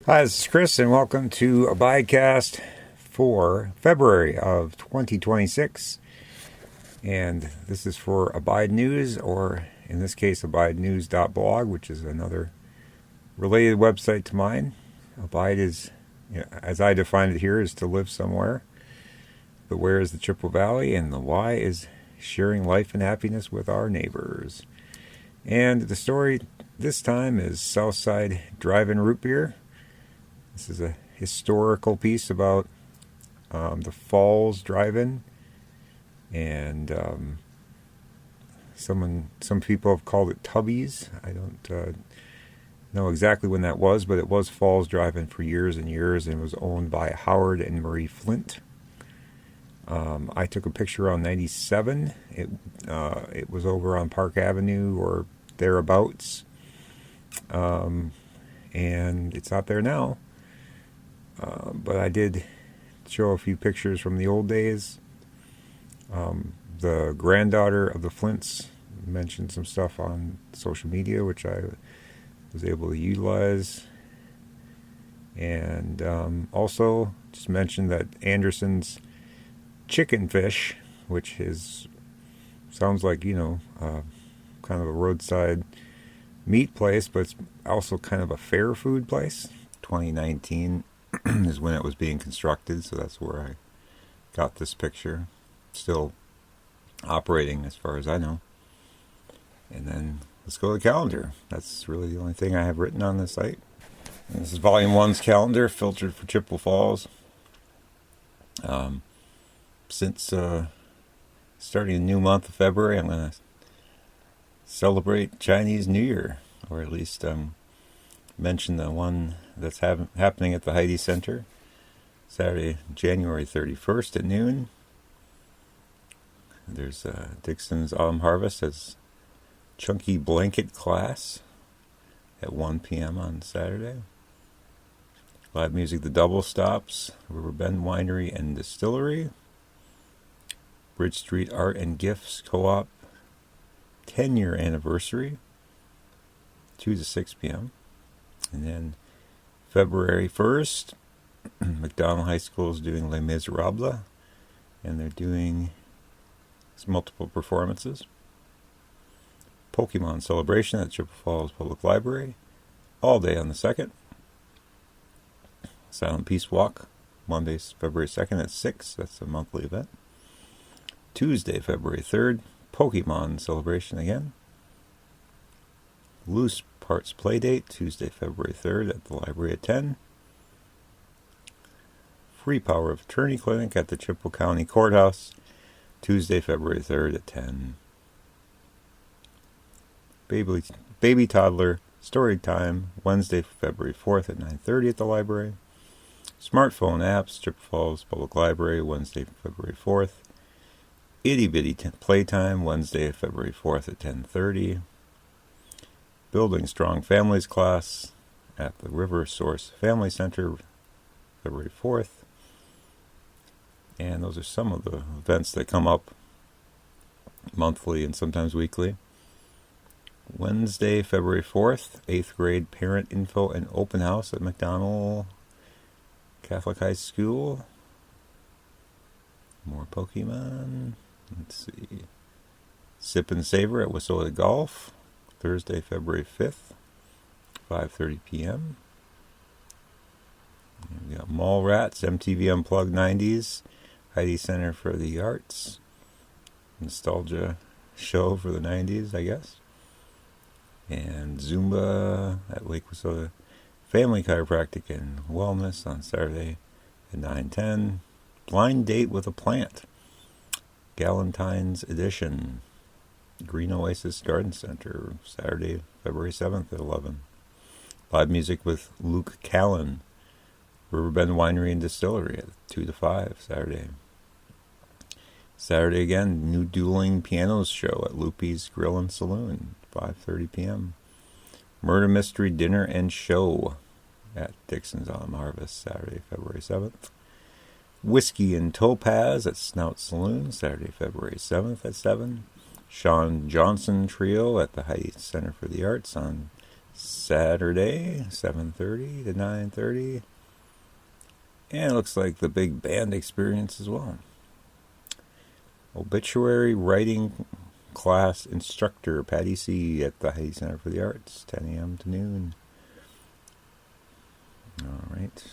Hi, this is Chris, and welcome to AbideCast for February of 2026. And this is for Abide News, or in this case, abide.news.blog, which is another related website to mine. Abide is, as I define it here, is to live somewhere. The where is the Chippewa Valley, and the why is sharing life and happiness with our neighbors. And the story this time is Southside Drive-In Root Beer. This is a historical piece about the Falls Drive-In, and some people have called it Tubby's. I don't know exactly when that was, but it was Falls Drive-In for years and years, and was owned by Howard and Marie Flint. I took a picture on 97. It was over on Park Avenue or thereabouts, and it's not there now. But I did show a few pictures from the old days. The granddaughter of the Flints mentioned some stuff on social media, which I was able to utilize. And also just mentioned that Anderson's Chicken Fish, which sounds like, kind of a roadside meat place, but it's also kind of a fair food place. 2019 is when it was being constructed, so that's where I got this picture. Still operating as far as I know. And then let's go to the calendar. That's really the only thing I have written on this site. And this is Volume 1's calendar, filtered for Chippewa Falls. Since starting the new month of February, I'm going to celebrate Chinese New Year, or at least mention the one that's happening at the Heidi Center, Saturday, January 31st at noon. There's Dixon's Autumn Harvest as Chunky Blanket Class at 1 p.m. on Saturday. Live music, The Double Stops, Riverbend Winery and Distillery. Bridge Street Art and Gifts Co-op 10-year anniversary, 2 to 6 p.m. And then February 1st, McDonald High School is doing Les Miserables, and they're doing multiple performances. Pokemon Celebration at Chippewa Falls Public Library, all day on the 2nd. Silent Peace Walk, Monday, February 2nd at 6. That's a monthly event. Tuesday, February 3rd, Pokemon Celebration again. Loose Parts Playdate, Tuesday, February 3rd at the library at 10. Free Power of Attorney Clinic at the Chippewa County Courthouse, Tuesday, February 3rd at 10. Baby Toddler Story Time, Wednesday, February 4th at 9:30 at the library. Smartphone Apps, Chippewa Falls Public Library, Wednesday, February 4th. Itty Bitty Playtime, Wednesday, February 4th at 10:30. Building Strong Families class at the River Source Family Center, February 4th. And those are some of the events that come up monthly and sometimes weekly. Wednesday, February 4th, 8th grade Parent Info and Open House at McDonald Catholic High School. More Pokemon. Let's see. Sip and Savor at Wissota Golf, Thursday, February 5th, 5:30 p.m. We got Mall Rats, MTV Unplugged 90s, Heidi Center for the Arts, nostalgia show for the 90s, I guess. And Zumba at Lake Wissota Family Chiropractic and Wellness on Saturday at 9:10. Blind Date with a Plant, Galentine's Edition, Green Oasis Garden Center, Saturday, February 7th at 11. Live music with Luke Callan, Riverbend Winery and Distillery at 2 to 5, Saturday. Saturday again, New Dueling Pianos Show at Loopy's Grill and Saloon, 5:30 p.m. Murder Mystery Dinner and Show at Dixon's Autumn Harvest, Saturday, February 7th. Whiskey and Topaz at Snout Saloon, Saturday, February 7th at 7. Sean Johnson Trio at the Heidi Center for the Arts on Saturday, 7:30 to 9:30. And it looks like the big band experience as well. Obituary writing class instructor Patty C. at the Heidi Center for the Arts, 10 a.m. to noon. All right.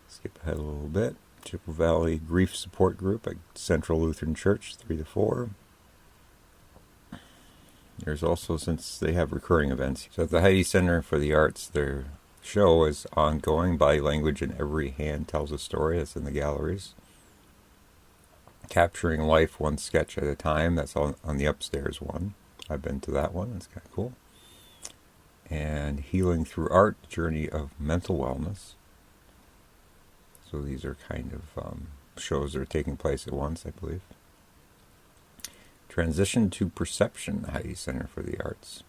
Skip ahead a little bit. Chippewa Valley Grief Support Group at Central Lutheran Church, 3 to 4. There's also, since they have recurring events, so at the Heidi Center for the Arts, their show is ongoing. Body Language in Every Hand Tells a Story. That's in the galleries. Capturing Life One Sketch at a Time. That's on the upstairs one. I've been to that one. It's kind of cool. And Healing Through Art, Journey of Mental Wellness. So these are kind of shows that are taking place at once, I believe. Transition to Perception, Heidi Center for the Arts.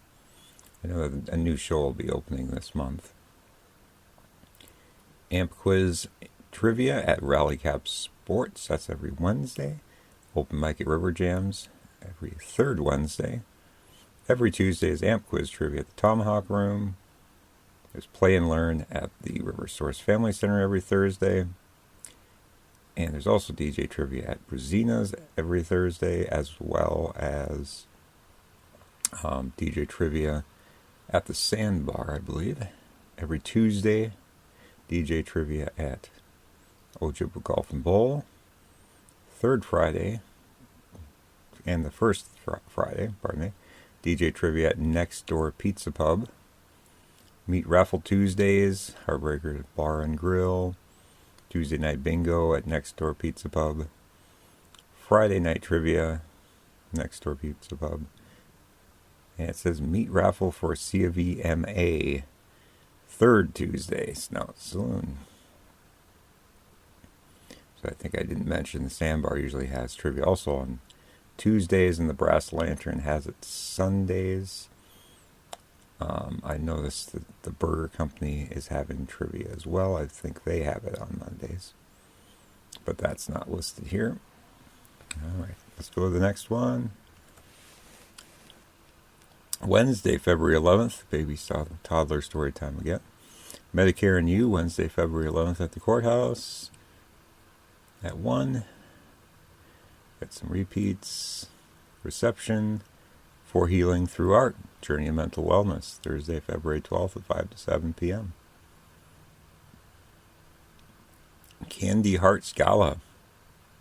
I know that a new show will be opening this month. Amp Quiz Trivia at Rally Cap Sports. That's every Wednesday. Open mic at River Jams every third Wednesday. Every Tuesday is Amp Quiz Trivia at the Tomahawk Room. There's Play and Learn at the River Source Family Center every Thursday. And there's also DJ Trivia at Brazina's every Thursday, as well as DJ Trivia at the Sandbar, I believe. Every Tuesday, DJ Trivia at Ojibwa Golf and Bowl. Third Friday, and the first Friday, DJ Trivia at Next Door Pizza Pub. Meat Raffle Tuesdays, Heartbreaker Bar and Grill. Tuesday Night Bingo at Next Door Pizza Pub. Friday Night Trivia, Next Door Pizza Pub. And it says Meat Raffle for CVMA. Third Tuesday, Snout Saloon. So I think I didn't mention the Sandbar usually has trivia also on Tuesdays, and the Brass Lantern has it Sundays. I noticed that the Burger Company is having trivia as well. I think they have it on Mondays, but that's not listed here. All right, let's go to the next one. Wednesday, February 11th, baby toddler story time again. Medicare and You, Wednesday, February 11th at the courthouse at 1. Got some repeats. Reception for Healing Through Art, Journey of Mental Wellness, Thursday, February 12th at 5 to 7 p.m. Candy Hearts Gala,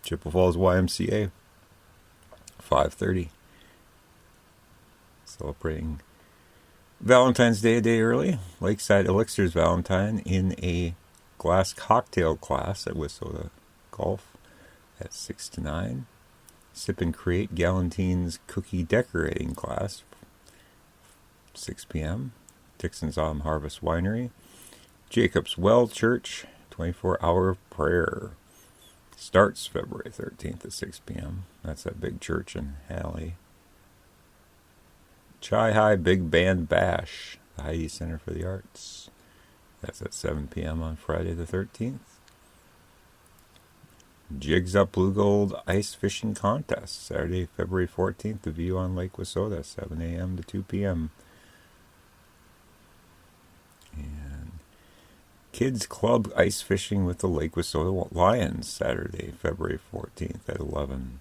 Chippewa Falls YMCA, 5:30. Celebrating Valentine's Day a day early. Lakeside Elixirs Valentine in a glass cocktail class at Wissota Golf at 6 to 9. Sip and Create Galentine's Cookie Decorating class, 6 p.m. Dixon's Autumn Harvest Winery. Jacob's Well Church, 24-hour prayer. Starts February 13th at 6 p.m. That's that big church in Halley. Chai High Big Band Bash, the Heidi Center for the Arts. That's at 7 p.m. on Friday the 13th. Jigs Up Blue Gold Ice Fishing Contest, Saturday, February 14th, the View on Lake Wissota, 7 a.m. to 2 p.m. And Kids Club Ice Fishing with the Lake Wissota Lions, Saturday, February 14th at 11.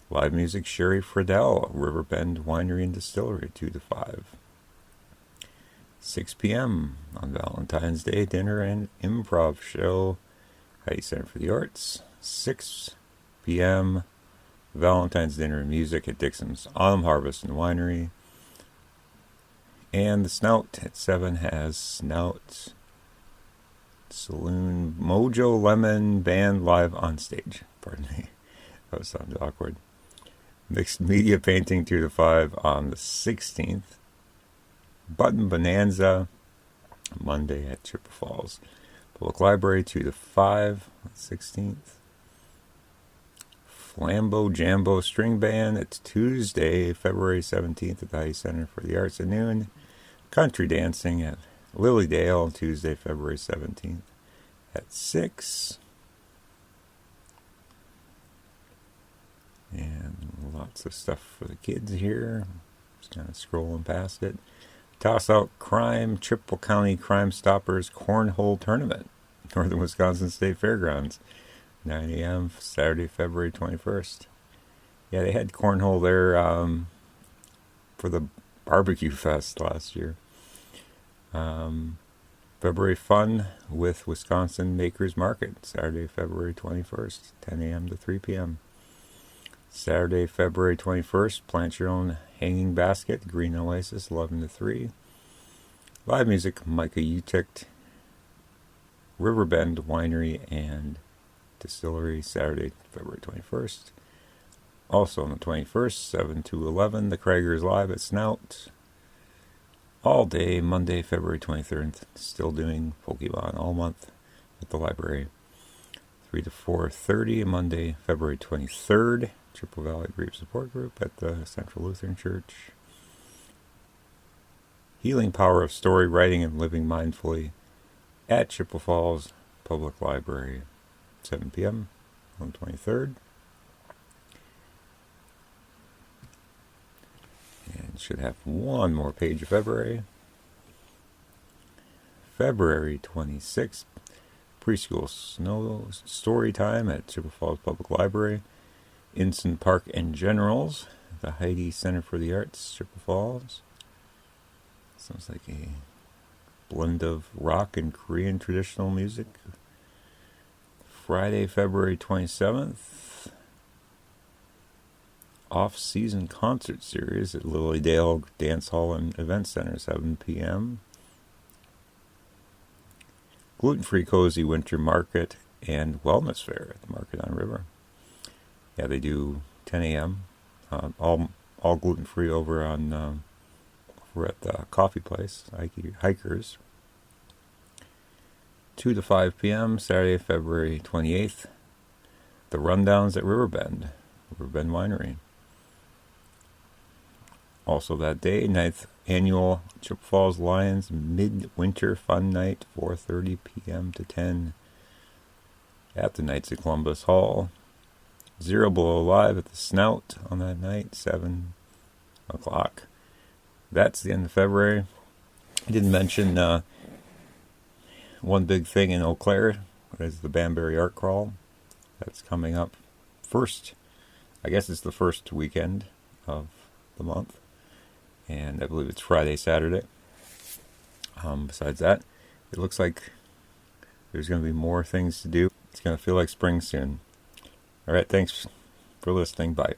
Live music, Sherry Friedel, Riverbend Winery and Distillery, 2 to 5. 6 p.m. on Valentine's Day, dinner and improv show, Heidi Center for the Arts. 6 p.m. Valentine's dinner and music at Dixon's Autumn Harvest and Winery. And the Snout at 7 has Snout Saloon Mojo Lemon Band live on stage. Pardon me. That sounded awkward. Mixed Media Painting 2 to 5 on the 16th. Button Bonanza Monday at Chippewa Falls Public Library 2 to 5 on the 16th. Flambeau Jambo String Band. It's Tuesday, February 17th at the Heidi Center for the Arts at noon. Country Dancing at Lilydale, Tuesday, February 17th at 6. And lots of stuff for the kids here. Just kind of scrolling past it. Toss Out Crime, Chippewa County Crime Stoppers Cornhole Tournament, Northern Wisconsin State Fairgrounds, 9 a.m. Saturday, February 21st. Yeah, they had cornhole there for the barbecue fest last year. February fun with Wisconsin Makers Market, Saturday, February 21st, 10 a.m. to 3 p.m. Saturday, February 21st, plant your own hanging basket, Green Oasis, 11 to 3. Live music, Micah Uticht, Riverbend Winery and Distillery, Saturday, February 21st. Also on the 21st, 7 to 11, the Kragers Live at Snout. All day, Monday, February 23rd, still doing Pokemon all month at the library. 3 to 4:30, Monday, February 23rd, Chippewa Valley Grief Support Group at the Central Lutheran Church. Healing Power of Story, Writing and Living Mindfully at Chippewa Falls Public Library, 7 p.m. on the 23rd. And should have one more page of February. February 26th, preschool snow story time at Chippewa Falls Public Library. Inson Park and Generals, the Heidi Center for the Arts, Chippewa Falls. Sounds like a blend of rock and Korean traditional music. Friday, February 27th, off-season concert series at Lilydale Dance Hall and Event Center, 7 p.m. Gluten-free cozy winter market and wellness fair at the Market on River. Yeah, they do 10 a.m. All gluten-free over on over at the coffee place, Hikers. 2 to 5 p.m. Saturday, February 28th. The Rundowns at Riverbend Winery. Also that day, 9th Annual Chippewa Falls Lions Midwinter Fun Night, 4:30 p.m. to 10 at the Knights of Columbus Hall. Zero Below Live at the Snout on that night, 7 o'clock. That's the end of February. I didn't mention one big thing in Eau Claire is the Banbury Art Crawl. That's coming up first. I guess it's the first weekend of the month. And I believe it's Friday, Saturday. Besides that, it looks like there's going to be more things to do. It's going to feel like spring soon. All right, thanks for listening. Bye.